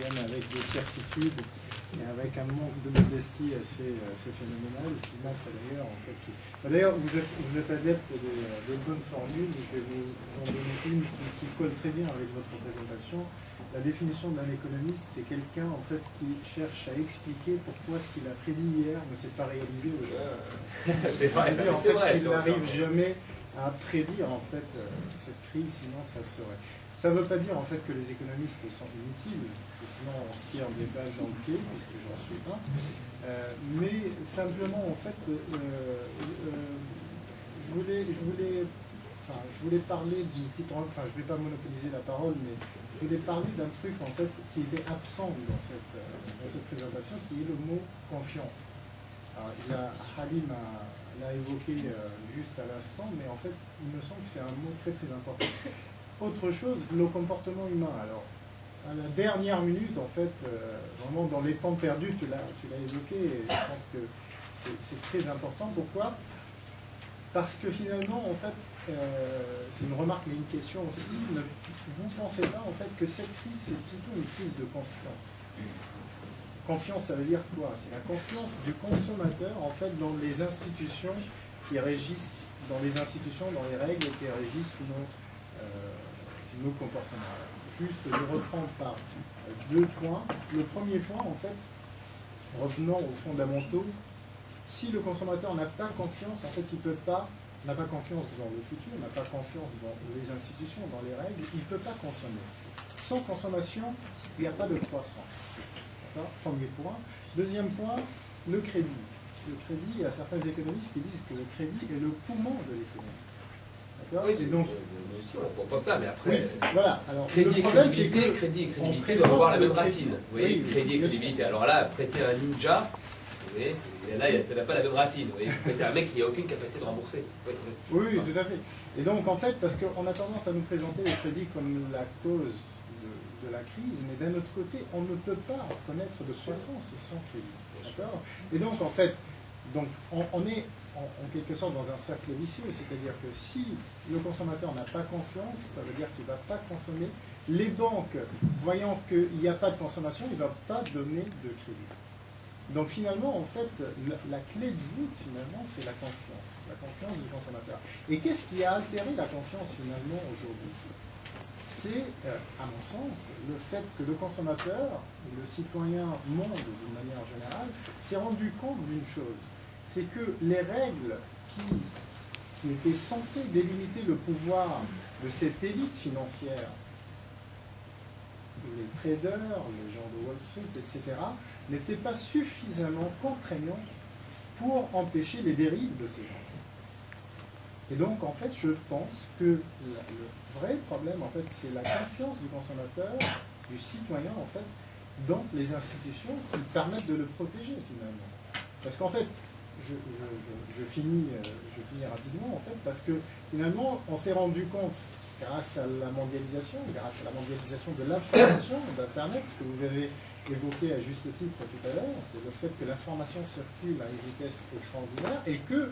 avec des certitudes et avec un manque de modestie assez phénoménal, qui montre d'ailleurs en fait. D'ailleurs, vous êtes adepte des bonnes formules. Je vais vous en donner une qui colle très bien avec votre présentation. La définition d'un économiste, c'est quelqu'un en fait qui cherche à expliquer pourquoi ce qu'il a prédit hier ne s'est pas réalisé aujourd'hui. C'est vrai, C'est vrai. Il n'arrive jamais à prédire en fait cette crise, sinon ça serait. Ça ne veut pas dire en fait que les économistes sont inutiles, parce que sinon on se tire des balles dans le pied, puisque j'en suis un. Mais simplement en fait, je voulais parler d'une petite, enfin je ne vais pas monopoliser la parole, mais je voulais parler d'un truc en fait qui était absent dans cette présentation, qui est le mot confiance. Alors, Halim l'a évoqué juste à l'instant, mais en fait il me semble que c'est un mot très très important. Autre chose, nos comportements humains. Alors, à la dernière minute, en fait, vraiment dans les temps perdus, tu l'as évoqué, et je pense que c'est très important. Pourquoi? Parce que finalement, en fait, c'est une remarque mais une question aussi, vous ne pensez pas en fait que cette crise, c'est plutôt une crise de confiance. Confiance, ça veut dire quoi? C'est la confiance du consommateur, en fait, dans les institutions qui régissent, dans les règles qui régissent nos comportements. Juste, je reprends par deux points. Le premier point, en fait, revenons aux fondamentaux. Si le consommateur n'a pas confiance, en fait, n'a pas confiance dans le futur, n'a pas confiance dans les institutions, dans les règles, il ne peut pas consommer. Sans consommation, il n'y a pas de croissance. Premier point. Deuxième point, le crédit. Le crédit, il y a certains économistes qui disent que le crédit est le poumon de l'économie. Oui, et donc, on pense ça, mais après, oui, voilà. Alors, crédit et crédibilité doivent avoir la même racine. Oui, crédit et crédibilité. Alors là, prêter un ninja, vous voyez, là, ça n'a pas la même racine. Vous voyez, prêter un mec qui n'a aucune capacité de rembourser. Oui, tout à fait. Et donc, en fait, parce qu'on a tendance à nous présenter le crédit comme la cause de la crise, mais d'un autre côté, on ne peut pas connaître de croissance sans crédit. D'accord? Et donc, en fait, on est en quelque sorte dans un cercle vicieux, c'est-à-dire que si le consommateur n'a pas confiance, ça veut dire qu'il ne va pas consommer. Les banques, voyant qu'il n'y a pas de consommation, il ne va pas donner de crédit. Donc finalement, en fait, la clé de voûte, finalement, c'est la confiance du consommateur. Et qu'est-ce qui a altéré la confiance, finalement, aujourd'hui? C'est, à mon sens, le fait que le consommateur, le citoyen monde d'une manière générale, s'est rendu compte d'une chose. C'est que les règles qui étaient censées délimiter le pouvoir de cette élite financière, les traders, les gens de Wall Street, etc., n'étaient pas suffisamment contraignantes pour empêcher les dérives de ces gens. Et donc, en fait, je pense que le vrai problème, en fait, c'est la confiance du consommateur, du citoyen, en fait, dans les institutions qui permettent de le protéger, finalement. Parce qu'en fait, je finis rapidement, en fait, parce que finalement, on s'est rendu compte, grâce à la mondialisation de l'information, d'Internet, ce que vous avez évoqué à juste titre tout à l'heure, c'est le fait que l'information circule à une vitesse extraordinaire et que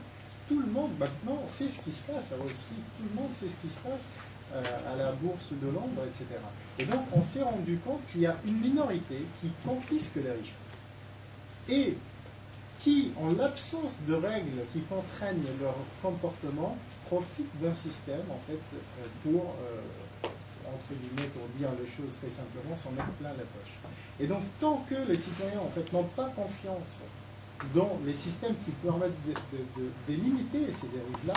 tout le monde maintenant sait ce qui se passe à Wall Street, tout le monde sait ce qui se passe à la bourse de Londres, etc. Et donc, on s'est rendu compte qu'il y a une minorité qui confisque les richesses. Et qui, en l'absence de règles qui contraignent leur comportement, profitent d'un système, en fait, pour, entre guillemets, pour dire les choses très simplement, s'en mettre plein la poche. Et donc, tant que les citoyens, en fait, n'ont pas confiance dans les systèmes qui permettent de limiter ces dérives-là,